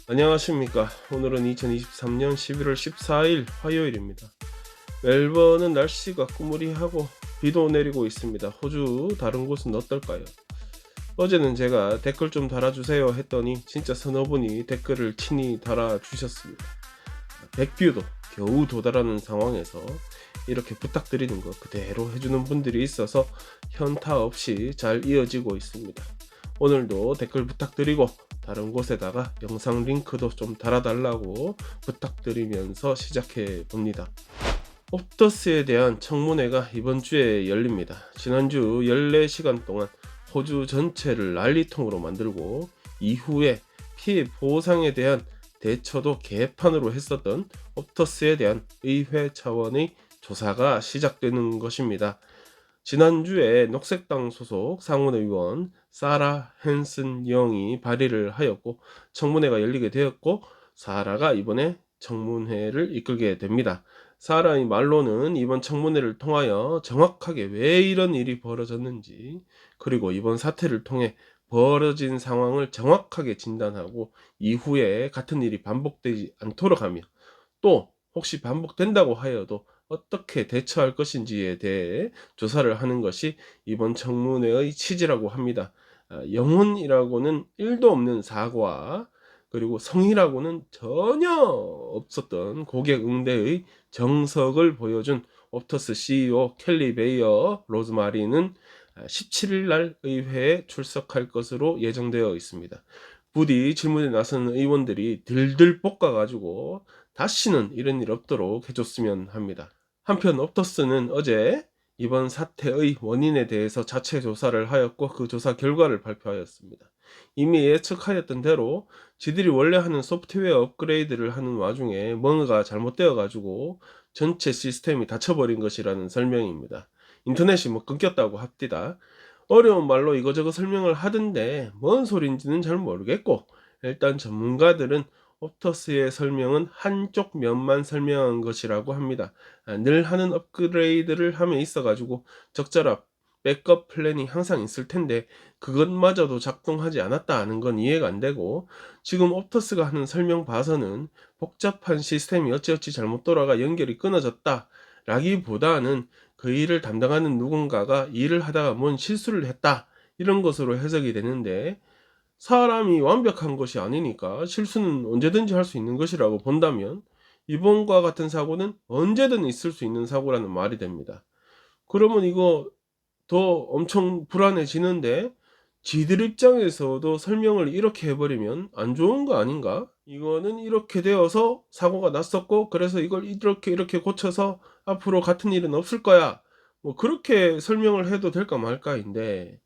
안녕하십니까. 오늘은 2023년 11월 14일 화요일입니다. 멜번은 날씨가 꾸무리하고 비도 내리고 있습니다. 호주 다른 곳은 어떨까요? 어제는 제가 댓글 좀 달아주세요 했더니 진짜 서너 분이 댓글을 친히 달아주셨습니다. 백뷰도 겨우 도달하는 상황에서 이렇게 부탁드리는 거 그대로 해주는 분들이 있어서 현타 없이 잘 이어지고 있습니다. 오늘도 댓글 부탁드리고 다른 곳에다가 영상 링크도 좀 달아달라고 부탁드리면서 시작해 봅니다. 옵터스에 대한 청문회가 이번 주에 열립니다. 지난주 14시간 동안 호주 전체를 난리통으로 만들고 이후에 피해 보상에 대한 대처도 개판으로 했었던 옵터스에 대한 의회 차원의 조사가 시작되는 것입니다. 지난주에 녹색당 소속 상원의원 사라 헨슨 영이 발의를 하였고 청문회가 열리게 되었고 사라가 이번에 청문회를 이끌게 됩니다. 사라의 말로는 이번 청문회를 통하여 정확하게 왜 이런 일이 벌어졌는지 그리고 이번 사태를 통해 벌어진 상황을 정확하게 진단하고 이후에 같은 일이 반복되지 않도록 하며 또 혹시 반복된다고 하여도 어떻게 대처할 것인지에 대해 조사를 하는 것이 이번 청문회의 취지라고 합니다. 영혼이라고는 1도 없는 사과 그리고 성의라고는 전혀 없었던 고객 응대의 정석을 보여준 옵터스 CEO 켈리 베이어 로즈마리는 17일 날 의회에 출석할 것으로 예정되어 있습니다. 부디 질문에 나서는 의원들이 들들 볶아가지고 다시는 이런 일 없도록 해줬으면 합니다. 한편 옵터스는 어제 이번 사태의 원인에 대해서 자체 조사를 하였고 그 조사 결과를 발표하였습니다. 이미 예측하였던 대로 지들이 원래 하는 소프트웨어 업그레이드를 하는 와중에 뭔가 잘못되어 가지고 전체 시스템이 닫혀버린 것이라는 설명입니다. 인터넷이 뭐 끊겼다고 합디다. 어려운 말로 이거저거 설명을 하던데 뭔 소린지는 잘 모르겠고 일단 전문가들은 옵터스의 설명은 한쪽 면만 설명한 것이라고 합니다. 늘 하는 업그레이드를 함에 있어 가지고 적절한 백업 플랜이 항상 있을 텐데 그것마저도 작동하지 않았다 하는 건 이해가 안 되고 지금 옵터스가 하는 설명 봐서는 복잡한 시스템이 어찌어찌 잘못 돌아가 연결이 끊어졌다 라기보다는 그 일을 담당하는 누군가가 일을 하다가 뭔 실수를 했다 이런 것으로 해석이 되는데 사람이 완벽한 것이 아니니까 실수는 언제든지 할 수 있는 것이라고 본다면 이번과 같은 사고는 언제든 있을 수 있는 사고라는 말이 됩니다. 그러면 이거 더 엄청 불안해지는데 지들 입장에서도 설명을 이렇게 해버리면 안 좋은 거 아닌가? 이거는 이렇게 되어서 사고가 났었고 그래서 이걸 이렇게 고쳐서 앞으로 같은 일은 없을 거야. 뭐 그렇게 설명을 해도 될까 말까인데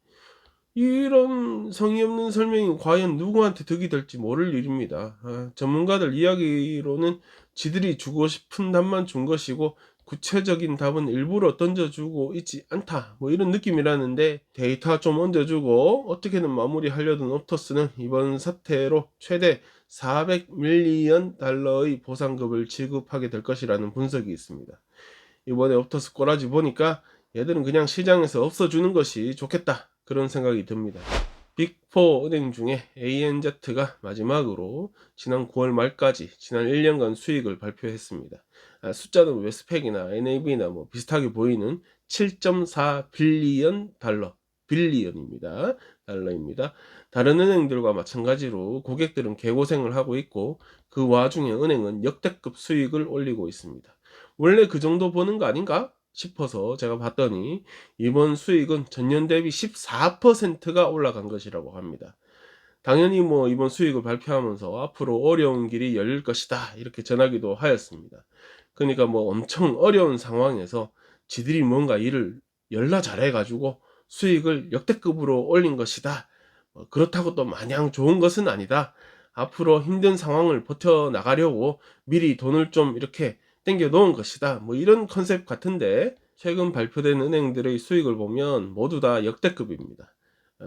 이런 성의 없는 설명이 과연 누구한테 득이 될지 모를 일입니다. 전문가들 이야기로는 지들이 주고 싶은 답만 준 것이고 구체적인 답은 일부러 던져주고 있지 않다 뭐 이런 느낌이라는데 데이터 좀 얹어주고 어떻게든 마무리하려던 옵터스는 이번 사태로 최대 400밀리언 달러의 보상금을 지급하게 될 것이라는 분석이 있습니다. 이번에 옵터스 꼬라지 보니까 얘들은 그냥 시장에서 없어주는 것이 좋겠다 그런 생각이 듭니다. 빅4 은행 중에 ANZ가 마지막으로 지난 9월 말까지 지난 1년간 수익을 발표했습니다. 숫자는 웨스팩이나 NAB나 뭐 비슷하게 보이는 7.4 빌리언 달러, 빌리언입니다. 달러입니다. 다른 은행들과 마찬가지로 고객들은 개고생을 하고 있고 그 와중에 은행은 역대급 수익을 올리고 있습니다. 원래 그 정도 버는 거 아닌가 싶어서 제가 봤더니 이번 수익은 전년 대비 14%가 올라간 것이라고 합니다. 당연히 뭐 이번 수익을 발표하면서 앞으로 어려운 길이 열릴 것이다 이렇게 전하기도 하였습니다. 그러니까 뭐 엄청 어려운 상황에서 지들이 뭔가 일을 열나 잘해가지고 수익을 역대급으로 올린 것이다. 그렇다고 또 마냥 좋은 것은 아니다. 앞으로 힘든 상황을 버텨나가려고 미리 돈을 좀 이렇게 땡겨 놓은 것이다. 뭐 이런 컨셉 같은데 최근 발표된 은행들의 수익을 보면 모두 다 역대급입니다.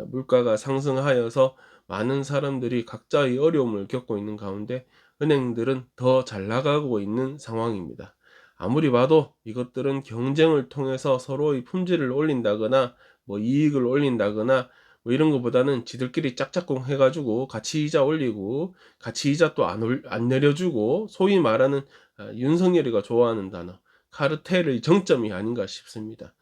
물가가 상승하여서 많은 사람들이 각자의 어려움을 겪고 있는 가운데 은행들은 더 잘 나가고 있는 상황입니다. 아무리 봐도 이것들은 경쟁을 통해서 서로의 품질을 올린다거나 뭐 이익을 올린다거나 뭐 이런 것보다는 지들끼리 짝짝꿍 해가지고 같이 이자 올리고 같이 이자 또 안 내려주고, 소위 말하는 윤석열이가 좋아하는 단어 카르텔의 정점이 아닌가 싶습니다.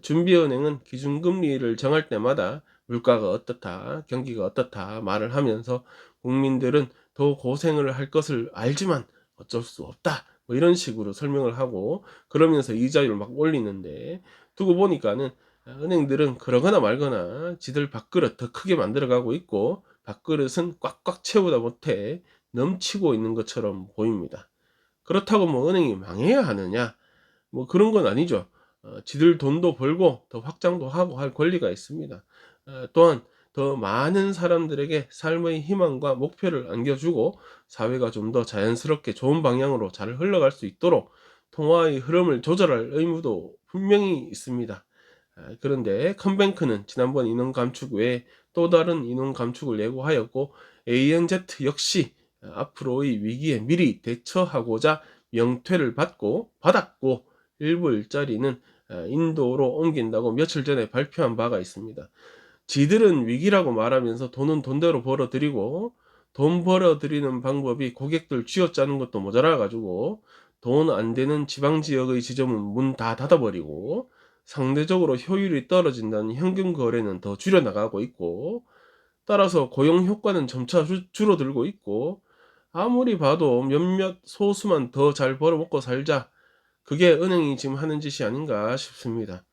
준비은행은 기준금리를 정할 때마다 물가가 어떻다, 경기가 어떻다 말을 하면서 국민들은 더 고생을 할 것을 알지만 어쩔 수 없다, 뭐 이런 식으로 설명을 하고 그러면서 이자율을 막 올리는데, 두고 보니까는 은행들은 그러거나 말거나 지들 밥그릇 더 크게 만들어가고 있고 밥그릇은 꽉꽉 채우다 못해 넘치고 있는 것처럼 보입니다. 그렇다고 뭐 은행이 망해야 하느냐, 뭐 그런 건 아니죠. 지들 돈도 벌고 더 확장도 하고 할 권리가 있습니다. 또한 더 많은 사람들에게 삶의 희망과 목표를 안겨주고 사회가 좀 더 자연스럽게 좋은 방향으로 잘 흘러갈 수 있도록 통화의 흐름을 조절할 의무도 분명히 있습니다. 그런데 컴뱅크는 지난번 인원 감축 외에 또 다른 인원 감축을 예고하였고, ANZ 역시 앞으로의 위기에 미리 대처하고자 명퇴를 받았고 일부 일자리는 인도로 옮긴다고 며칠 전에 발표한 바가 있습니다. 지들은 위기라고 말하면서 돈은 돈대로 벌어들이고, 돈 벌어들이는 방법이 고객들 쥐어짜는 것도 모자라 가지고 돈 안 되는 지방 지역의 지점은 문 다 닫아버리고 상대적으로 효율이 떨어진다는 현금 거래는 더 줄여나가고 있고, 따라서 고용 효과는 점차 줄어들고 있고, 아무리 봐도 몇몇 소수만 더 잘 벌어먹고 살자, 그게 은행이 지금 하는 짓이 아닌가 싶습니다.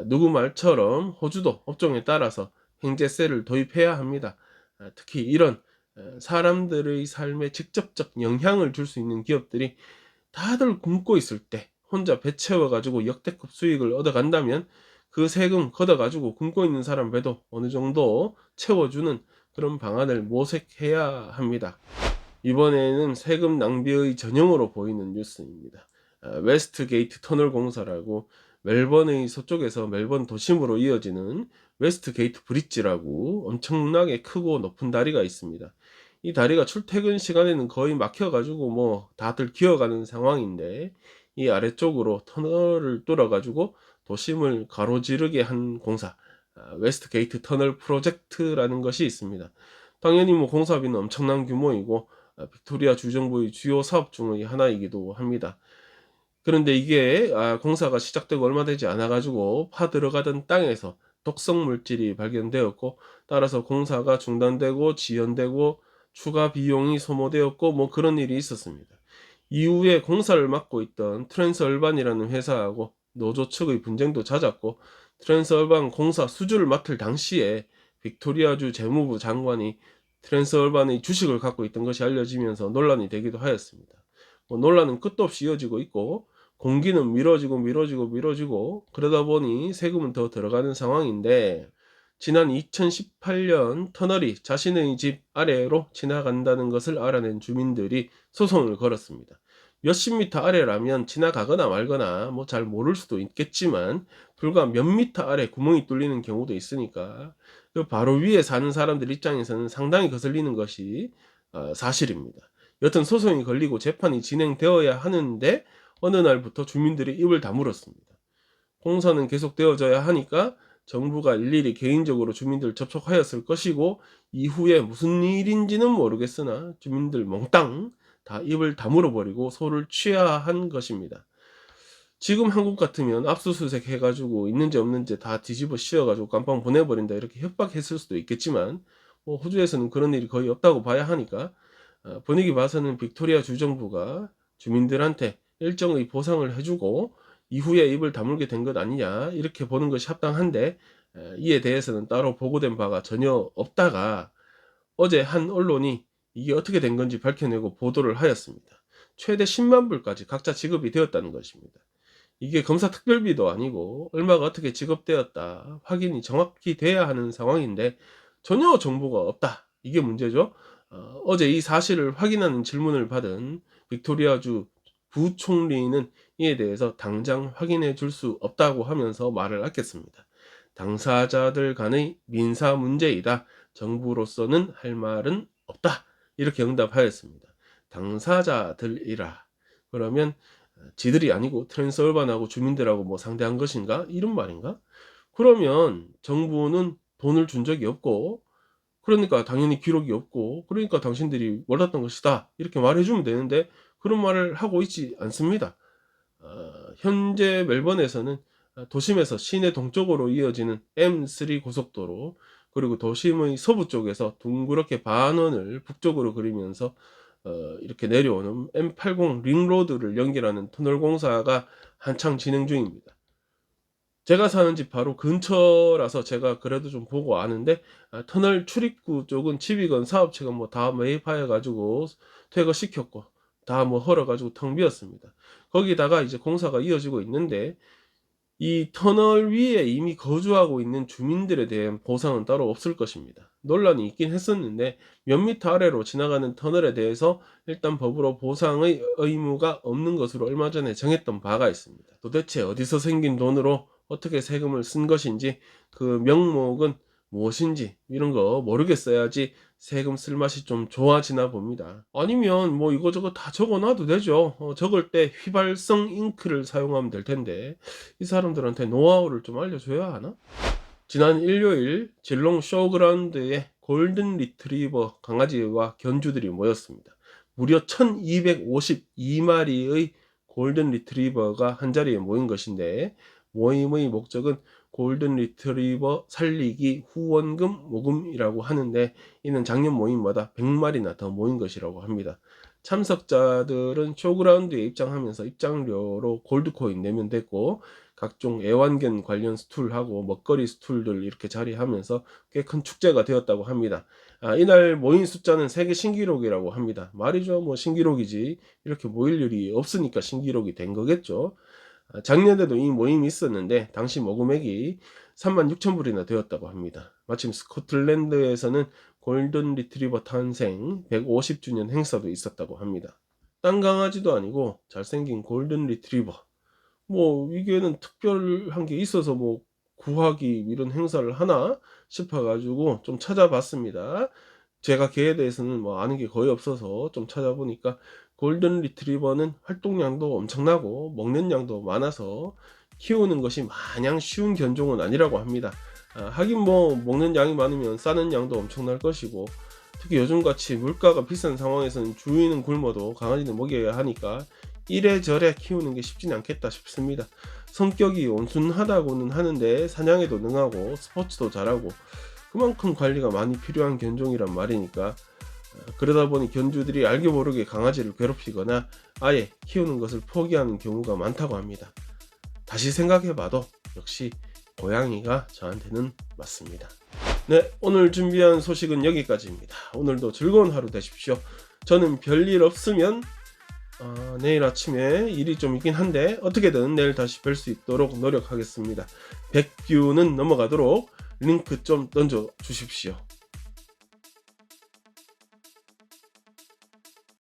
누구 말처럼 호주도 업종에 따라서 행제세를 도입해야 합니다. 특히 이런 사람들의 삶에 직접적 영향을 줄 수 있는 기업들이 다들 굶고 있을 때 혼자 배 채워가지고 역대급 수익을 얻어간다면 그 세금 걷어가지고 굶고 있는 사람 배도 어느 정도 채워주는 그런 방안을 모색해야 합니다. 이번에는 세금 낭비의 전형으로 보이는 뉴스입니다. 웨스트게이트 터널 공사라고 멜번의 서쪽에서 멜번 도심으로 이어지는 웨스트게이트 브릿지라고 엄청나게 크고 높은 다리가 있습니다. 이 다리가 출퇴근 시간에는 거의 막혀가지고 뭐 다들 기어가는 상황인데, 이 아래쪽으로 터널을 뚫어가지고 도심을 가로지르게 한 공사, 웨스트게이트 터널 프로젝트라는 것이 있습니다. 당연히 뭐 공사비는 엄청난 규모이고 빅토리아 주정부의 주요 사업 중의 하나이기도 합니다. 그런데 이게 공사가 시작되고 얼마 되지 않아 가지고 파 들어가던 땅에서 독성 물질이 발견되었고, 따라서 공사가 중단되고 지연되고 추가 비용이 소모되었고 뭐 그런 일이 있었습니다. 이후에 공사를 맡고 있던 트랜스얼반이라는 회사하고 노조 측의 분쟁도 잦았고, 트랜스얼반 공사 수주를 맡을 당시에 빅토리아주 재무부 장관이 트랜스얼반의 주식을 갖고 있던 것이 알려지면서 논란이 되기도 하였습니다. 뭐 논란은 끝도 없이 이어지고 있고 공기는 미뤄지고 그러다 보니 세금은 더 들어가는 상황인데, 지난 2018년 터널이 자신의 집 아래로 지나간다는 것을 알아낸 주민들이 소송을 걸었습니다. 몇십 미터 아래라면 지나가거나 말거나 뭐 잘 모를 수도 있겠지만 불과 몇 미터 아래 구멍이 뚫리는 경우도 있으니까 그 바로 위에 사는 사람들 입장에서는 상당히 거슬리는 것이 사실입니다. 여튼 소송이 걸리고 재판이 진행되어야 하는데 어느 날부터 주민들이 입을 다물었습니다. 공사는 계속되어져야 하니까 정부가 일일이 개인적으로 주민들 접촉하였을 것이고, 이후에 무슨 일인지는 모르겠으나 주민들 몽땅 다 입을 다물어 버리고 소를 취하한 것입니다. 지금 한국 같으면 압수수색 해가지고 있는지 없는지 다 뒤집어 씌워가지고 깜빵 보내버린다 이렇게 협박했을 수도 있겠지만, 뭐 호주에서는 그런 일이 거의 없다고 봐야 하니까 분위기 봐서는 빅토리아 주정부가 주민들한테 일정의 보상을 해주고 이후에 입을 다물게 된 것 아니냐 이렇게 보는 것이 합당한데, 이에 대해서는 따로 보고된 바가 전혀 없다가 어제 한 언론이 이게 어떻게 된 건지 밝혀내고 보도를 하였습니다. 최대 10만 불까지 각자 지급이 되었다는 것입니다. 이게 검사 특별비도 아니고 얼마가 어떻게 지급되었다 확인이 정확히 돼야 하는 상황인데 전혀 정보가 없다, 이게 문제죠. 어제 이 사실을 확인하는 질문을 받은 빅토리아주 부총리는 이에 대해서 당장 확인해 줄 수 없다고 하면서 말을 아꼈습니다. 당사자들 간의 민사 문제이다, 정부로서는 할 말은 없다, 이렇게 응답하였습니다. 당사자들이라 그러면 지들이 아니고 트랜스얼반하고 주민들하고 뭐 상대한 것인가, 이런 말인가? 그러면 정부는 돈을 준 적이 없고, 그러니까 당연히 기록이 없고, 그러니까 당신들이 몰랐던 것이다, 이렇게 말해주면 되는데 그런 말을 하고 있지 않습니다. 현재 멜번에서는 도심에서 시내 동쪽으로 이어지는 M3 고속도로, 그리고 도심의 서부 쪽에서 둥그렇게 반원을 북쪽으로 그리면서 이렇게 내려오는 M80 링로드를 연결하는 터널 공사가 한창 진행 중입니다. 제가 사는 집 바로 근처라서 제가 그래도 좀 보고 아는데, 터널 출입구 쪽은 집이건 사업체가 뭐 다 매입하여 가지고 퇴거시켰고 다 뭐 헐어 가지고 텅 비었습니다. 거기다가 이제 공사가 이어지고 있는데, 이 터널 위에 이미 거주하고 있는 주민들에 대한 보상은 따로 없을 것입니다. 논란이 있긴 했었는데, 몇 미터 아래로 지나가는 터널에 대해서 일단 법으로 보상의 의무가 없는 것으로 얼마 전에 정했던 바가 있습니다. 도대체 어디서 생긴 돈으로 어떻게 세금을 쓴 것인지, 그 명목은 무엇인지 이런 거 모르겠어야지 세금 쓸 맛이 좀 좋아지나 봅니다. 아니면 뭐 이거저거 다 적어놔도 되죠. 적을 때 휘발성 잉크를 사용하면 될 텐데, 이 사람들한테 노하우를 좀 알려줘야 하나? 지난 일요일 질롱 쇼그라운드에 골든 리트리버 강아지와 견주들이 모였습니다. 무려 1252마리의 골든 리트리버가 한자리에 모인 것인데, 모임의 목적은 골든 리트리버 살리기 후원금 모금이라고 하는데, 이는 작년 모임마다 100마리나 더 모인 것이라고 합니다. 참석자들은 쇼그라운드에 입장하면서 입장료로 골드코인 내면 됐고, 각종 애완견 관련 스툴하고 먹거리 스툴들 이렇게 자리하면서 꽤 큰 축제가 되었다고 합니다. 이날 모인 숫자는 세계 신기록이라고 합니다. 말이죠, 뭐 신기록이지. 이렇게 모일 일이 없으니까 신기록이 된 거겠죠. 작년에도 이 모임이 있었는데 당시 모금액이 36,000불이나 되었다고 합니다. 마침 스코틀랜드에서는 골든 리트리버 탄생 150주년 행사도 있었다고 합니다. 딴 강아지도 아니고 잘생긴 골든 리트리버, 뭐 이게는 특별한 게 있어서 뭐 구하기 이런 행사를 하나 싶어가지고 좀 찾아봤습니다. 제가 걔에 대해서는 뭐 아는 게 거의 없어서 좀 찾아보니까, 골든 리트리버는 활동량도 엄청나고 먹는 양도 많아서 키우는 것이 마냥 쉬운 견종은 아니라고 합니다. 하긴 뭐 먹는 양이 많으면 싸는 양도 엄청날 것이고, 특히 요즘같이 물가가 비싼 상황에서는 주인은 굶어도 강아지는 먹여야 하니까 이래저래 키우는 게 쉽지는 않겠다 싶습니다. 성격이 온순하다고는 하는데 사냥에도 능하고 스포츠도 잘하고, 그만큼 관리가 많이 필요한 견종이란 말이니까, 그러다 보니 견주들이 알게 모르게 강아지를 괴롭히거나 아예 키우는 것을 포기하는 경우가 많다고 합니다. 다시 생각해봐도 역시 고양이가 저한테는 맞습니다. 네, 오늘 준비한 소식은 여기까지입니다. 오늘도 즐거운 하루 되십시오. 저는 별일 없으면 내일 아침에 일이 좀 있긴 한데 어떻게든 내일 다시 뵐 수 있도록 노력하겠습니다. 100뷰는 넘어가도록 링크 좀 던져 주십시오.